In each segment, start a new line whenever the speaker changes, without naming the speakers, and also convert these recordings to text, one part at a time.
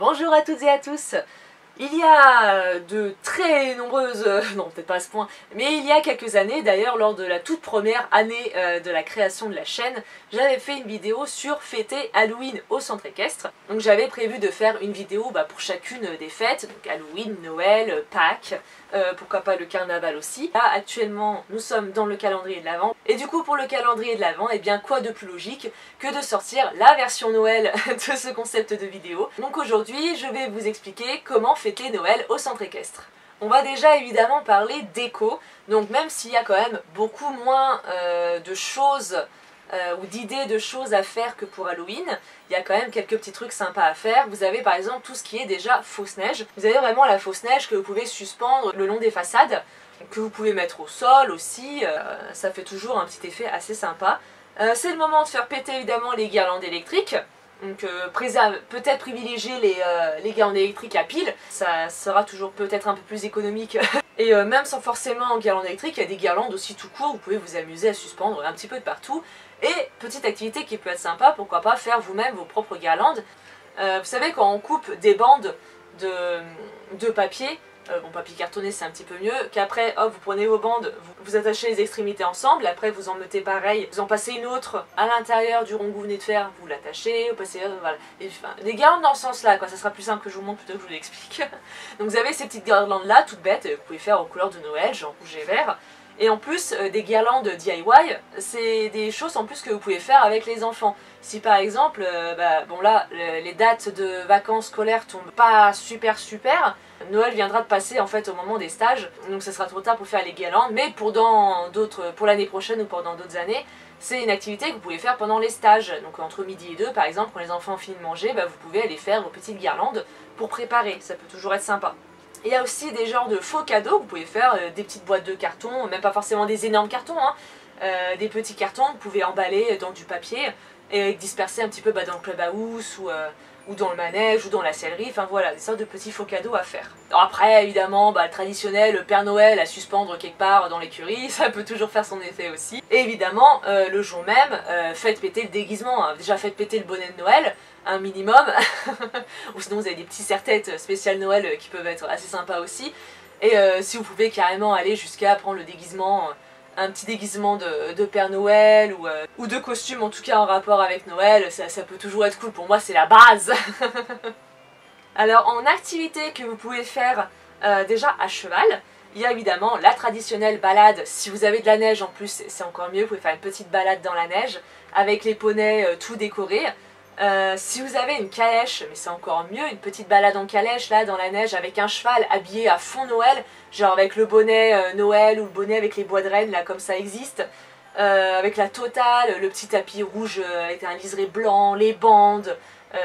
Bonjour à toutes et à tous. Il y a de très nombreuses, non peut-être pas à ce point, mais il y a quelques années, d'ailleurs lors de la toute première année de la création de la chaîne, j'avais fait une vidéo sur fêter Halloween au centre équestre. Donc j'avais prévu de faire une vidéo pour chacune des fêtes, donc Halloween, Noël, Pâques, pourquoi pas le carnaval aussi. Là actuellement nous sommes dans le calendrier de l'Avent, et du coup pour le calendrier de l'Avent, eh bien quoi de plus logique que de sortir la version Noël de ce concept de vidéo. Donc aujourd'hui je vais vous expliquer comment fêter Noël au centre équestre. On va déjà évidemment parler déco, donc même s'il y a quand même beaucoup moins de choses ou d'idées de choses à faire que pour Halloween, il y a quand même quelques petits trucs sympas à faire. Vous avez par exemple tout ce qui est déjà fausse neige. Vous avez vraiment la fausse neige que vous pouvez suspendre le long des façades, que vous pouvez mettre au sol aussi, ça fait toujours un petit effet assez sympa. C'est le moment de faire péter évidemment les guirlandes électriques. Donc peut-être privilégier les guirlandes électriques à pile, ça sera toujours peut-être un peu plus économique. Et même sans forcément en guirlande électrique, il y a des guirlandes aussi tout court, vous pouvez vous amuser à suspendre un petit peu de partout. Et petite activité qui peut être sympa, pourquoi pas faire vous-même vos propres guirlandes. Vous savez, quand on coupe des bandes de papier, bon, papier cartonné c'est un petit peu mieux, qu'après hop vous prenez vos bandes, vous attachez les extrémités ensemble, après vous en mettez pareil, vous en passez une autre à l'intérieur du rond que vous venez de faire, vous l'attachez, vous passez, voilà. Et, enfin, des guirlandes dans ce sens là, quoi, ça sera plus simple que je vous montre plutôt que je vous l'explique. Donc vous avez ces petites guirlandes là, toutes bêtes, que vous pouvez faire aux couleurs de Noël, genre rouge et vert. Et en plus, des guirlandes DIY, c'est des choses en plus que vous pouvez faire avec les enfants. Si par exemple, bon là, les dates de vacances scolaires tombent pas super, Noël viendra de passer en fait au moment des stages, donc ça sera trop tard pour faire les guirlandes, mais pour l'année prochaine ou pendant d'autres années, c'est une activité que vous pouvez faire pendant les stages. Donc entre midi et 2 par exemple, quand les enfants ont fini de manger, vous pouvez aller faire vos petites guirlandes pour préparer, ça peut toujours être sympa. Il y a aussi des genres de faux cadeaux, vous pouvez faire des petites boîtes de carton, même pas forcément des énormes cartons, hein, des petits cartons que vous pouvez emballer dans du papier et disperser un petit peu dans le clubhouse ou dans le manège ou dans la sellerie, enfin voilà, des sortes de petits faux cadeaux à faire. Alors après évidemment, le traditionnel le Père Noël à suspendre quelque part dans l'écurie, ça peut toujours faire son effet aussi. Et évidemment, le jour même, faites péter le déguisement, hein. Déjà faites péter le bonnet de Noël, un minimum, ou sinon vous avez des petits serre-têtes spécial Noël qui peuvent être assez sympas aussi. Et si vous pouvez carrément aller jusqu'à prendre le déguisement, un petit déguisement de Père Noël ou de costume en tout cas en rapport avec Noël, ça peut toujours être cool, pour moi c'est la base. Alors en activité que vous pouvez faire déjà à cheval, il y a évidemment la traditionnelle balade. Si vous avez de la neige en plus c'est encore mieux, vous pouvez faire une petite balade dans la neige avec les poneys tout décorés. Si vous avez une calèche, mais c'est encore mieux, une petite balade en calèche là dans la neige avec un cheval habillé à fond Noël, genre avec le bonnet Noël ou le bonnet avec les bois de Rennes là comme ça existe, avec la totale, le petit tapis rouge avec un liseré blanc, les bandes,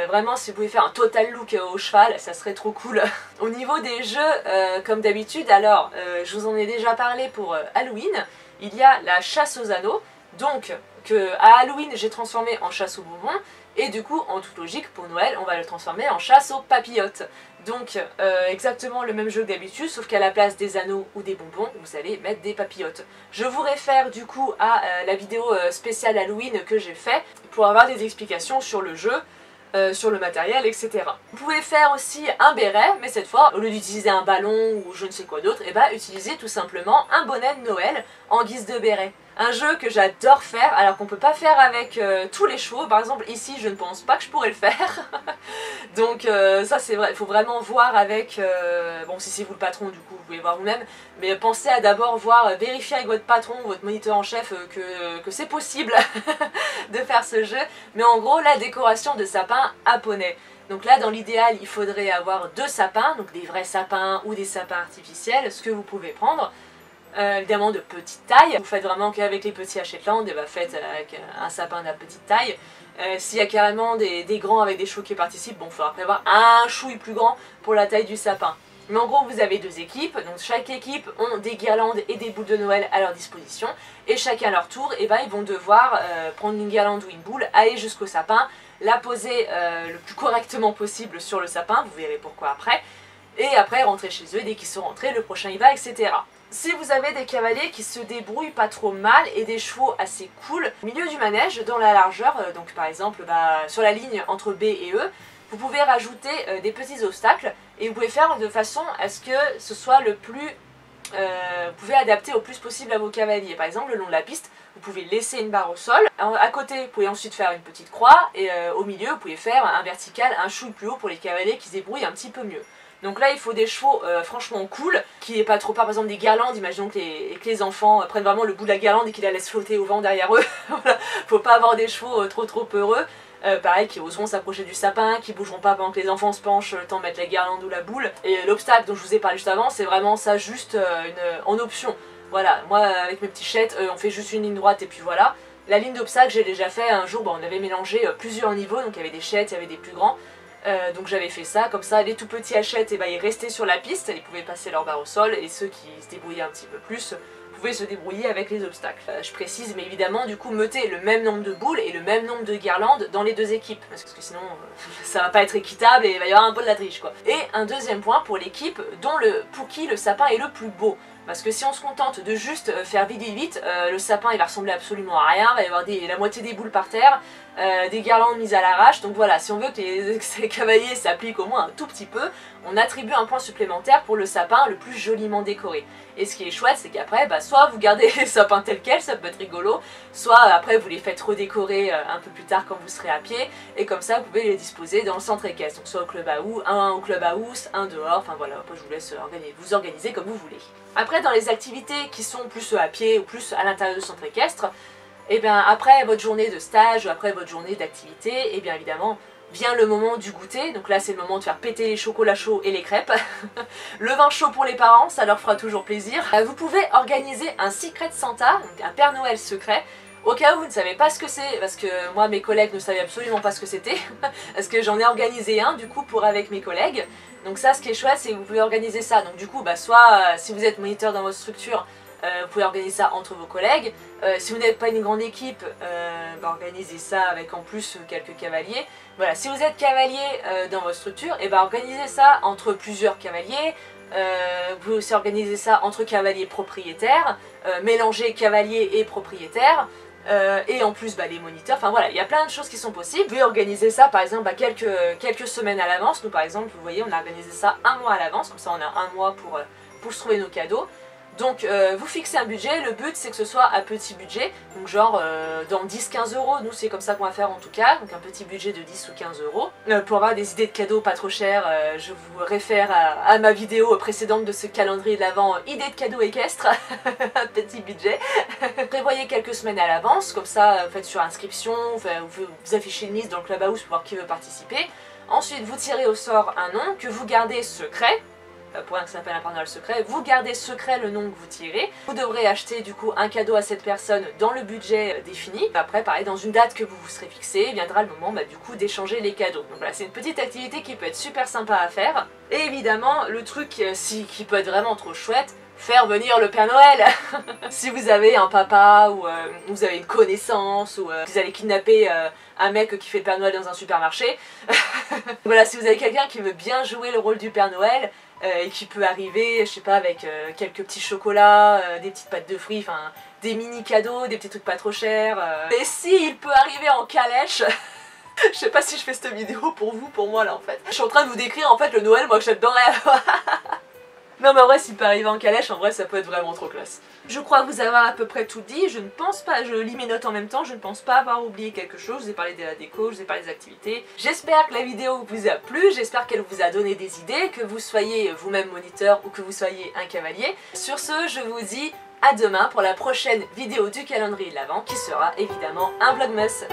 vraiment si vous pouvez faire un total look au cheval, ça serait trop cool. Au niveau des jeux, comme d'habitude, alors je vous en ai déjà parlé pour Halloween, il y a la chasse aux anneaux, donc que à Halloween j'ai transformé en chasse aux bonbons, et du coup, en toute logique, pour Noël, on va le transformer en chasse aux papillotes. Donc, exactement le même jeu que d'habitude, sauf qu'à la place des anneaux ou des bonbons, vous allez mettre des papillotes. Je vous réfère du coup à la vidéo spéciale Halloween que j'ai fait pour avoir des explications sur le jeu, sur le matériel, etc. Vous pouvez faire aussi un béret, mais cette fois, au lieu d'utiliser un ballon ou je ne sais quoi d'autre, utilisez tout simplement un bonnet de Noël en guise de béret. Un jeu que j'adore faire, alors qu'on peut pas faire avec tous les chevaux. Par exemple ici je ne pense pas que je pourrais le faire. Donc ça c'est vrai, il faut vraiment voir avec, bon si c'est vous le patron du coup vous pouvez voir vous-même, mais pensez à d'abord voir, vérifier avec votre patron, votre moniteur en chef que c'est possible de faire ce jeu. Mais en gros la décoration de sapin à poney. Donc là dans l'idéal il faudrait avoir 2 sapins, donc des vrais sapins ou des sapins artificiels, ce que vous pouvez prendre. Évidemment de petite taille, vous faites vraiment qu'avec les petits à Shetland, faites avec un sapin de la petite taille. S'il y a carrément des grands avec des chevaux qui participent, bon il faudra prévoir un chouille plus grand pour la taille du sapin. Mais en gros vous avez 2 équipes, donc chaque équipe ont des guirlandes et des boules de Noël à leur disposition, et chacun à leur tour, ils vont devoir prendre une guirlande ou une boule, aller jusqu'au sapin, la poser le plus correctement possible sur le sapin, vous verrez pourquoi après, et après rentrer chez eux, et dès qu'ils sont rentrés, le prochain y va, etc. Si vous avez des cavaliers qui se débrouillent pas trop mal et des chevaux assez cool, au milieu du manège, dans la largeur, donc par exemple sur la ligne entre B et E, vous pouvez rajouter des petits obstacles et vous pouvez faire de façon à ce que ce soit le plus... vous pouvez adapter au plus possible à vos cavaliers. Par exemple, le long de la piste, vous pouvez laisser une barre au sol. À côté, vous pouvez ensuite faire une petite croix. Et au milieu, vous pouvez faire un vertical, un chouille plus haut pour les cavaliers qui se débrouillent un petit peu mieux. Donc là, il faut des chevaux franchement cool, qui n'aient pas trop peur, par exemple des guirlandes. Imaginons que les enfants prennent vraiment le bout de la guirlande et qu'ils la laissent flotter au vent derrière eux. Voilà. Faut pas avoir des chevaux trop heureux. Pareil, qui oseront s'approcher du sapin, qui bougeront pas pendant que les enfants se penchent le temps de mettre la guirlande ou la boule. Et l'obstacle dont je vous ai parlé juste avant, c'est vraiment ça, juste en option. Voilà, moi avec mes petits chettes, on fait juste une ligne droite et puis voilà. La ligne d'obstacle, j'ai déjà fait un jour, on avait mélangé plusieurs niveaux, donc il y avait des chettes, il y avait des plus grands. Donc j'avais fait ça, comme ça les tout petits hachettes, ils restaient sur la piste, ils pouvaient passer leur barre au sol, et ceux qui se débrouillaient un petit peu plus pouvaient se débrouiller avec les obstacles. Je précise, mais évidemment, du coup, mettez le même nombre de boules et le même nombre de guirlandes dans les deux équipes, parce que sinon ça va pas être équitable et il va y avoir un peu de la triche quoi. Et un deuxième point pour l'équipe pour qui le sapin est le plus beau. Parce que si on se contente de juste faire vite, le sapin il va ressembler absolument à rien, il va y avoir la moitié des boules par terre, des guirlandes mises à l'arrache, donc voilà, si on veut que les cavaliers s'appliquent au moins un tout petit peu, on attribue un point supplémentaire pour le sapin le plus joliment décoré. Et ce qui est chouette, c'est qu'après, soit vous gardez les sapins tels quels, ça peut être rigolo, soit après vous les faites redécorer un peu plus tard quand vous serez à pied, et comme ça vous pouvez les disposer dans le centre équestre, donc soit au club à house, un au club à house, un dehors, enfin voilà, après je vous laisse vous organiser comme vous voulez. Après, dans les activités qui sont plus à pied ou plus à l'intérieur du centre équestre, et bien après votre journée de stage ou après votre journée d'activité, et bien évidemment vient le moment du goûter. Donc là c'est le moment de faire péter les chocolats chauds et les crêpes. Le vin chaud pour les parents, ça leur fera toujours plaisir. Vous pouvez organiser un Secret Santa, donc un Père Noël secret. Au cas où vous ne savez pas ce que c'est, parce que moi mes collègues ne savaient absolument pas ce que c'était, parce que j'en ai organisé un du coup pour avec mes collègues. Donc ça, ce qui est chouette, c'est que vous pouvez organiser ça. Donc du coup, soit si vous êtes moniteur dans votre structure, vous pouvez organiser ça entre vos collègues. Si vous n'êtes pas une grande équipe, organisez ça avec en plus quelques cavaliers. Voilà, si vous êtes cavalier dans votre structure, organisez ça entre plusieurs cavaliers. Vous pouvez aussi organiser ça entre cavaliers propriétaires, mélanger cavaliers et propriétaires. Et en plus les moniteurs, enfin voilà, il y a plein de choses qui sont possibles. Vous pouvez organiser ça par exemple quelques semaines à l'avance. Nous par exemple, vous voyez, on a organisé ça un mois à l'avance, comme ça on a un mois pour se trouver nos cadeaux. Donc vous fixez un budget, le but c'est que ce soit un petit budget, donc genre dans 10-15 €, nous c'est comme ça qu'on va faire en tout cas, donc un petit budget de 10 ou 15 €. Pour avoir des idées de cadeaux pas trop chères, je vous réfère à ma vidéo précédente de ce calendrier de l'Avent, idées de cadeaux équestres, un petit budget. Prévoyez quelques semaines à l'avance, comme ça faites sur inscription, vous affichez une liste dans le clubhouse pour voir qui veut participer. Ensuite vous tirez au sort un nom que vous gardez secret. Pour rien que ça s'appelle un Père Noël secret, vous gardez secret le nom que vous tirez. Vous devrez acheter du coup un cadeau à cette personne dans le budget défini. Après pareil, dans une date que vous vous serez fixée, viendra le moment du coup d'échanger les cadeaux. Donc voilà, c'est une petite activité qui peut être super sympa à faire. Et évidemment, le truc qui peut être vraiment trop chouette, faire venir le Père Noël. Si vous avez un papa ou vous avez une connaissance ou vous allez kidnapper un mec qui fait le Père Noël dans un supermarché. Voilà, si vous avez quelqu'un qui veut bien jouer le rôle du Père Noël, et qui peut arriver, je sais pas, avec quelques petits chocolats, des petites pâtes de fruits, enfin des mini cadeaux, des petits trucs pas trop chers. Et si il peut arriver en calèche, je sais pas si je fais cette vidéo pour vous, pour moi là en fait. Je suis en train de vous décrire en fait le Noël, moi que j'adorais. Non mais en vrai, s'il peut arriver en calèche, en vrai ça peut être vraiment trop classe. Je crois vous avoir à peu près tout dit, je ne pense pas, je lis mes notes en même temps, je ne pense pas avoir oublié quelque chose, je vous ai parlé de la déco, je vous ai parlé des activités. J'espère que la vidéo vous a plu, j'espère qu'elle vous a donné des idées, que vous soyez vous-même moniteur ou que vous soyez un cavalier. Sur ce, je vous dis à demain pour la prochaine vidéo du calendrier de l'Avent qui sera évidemment un vlogmas.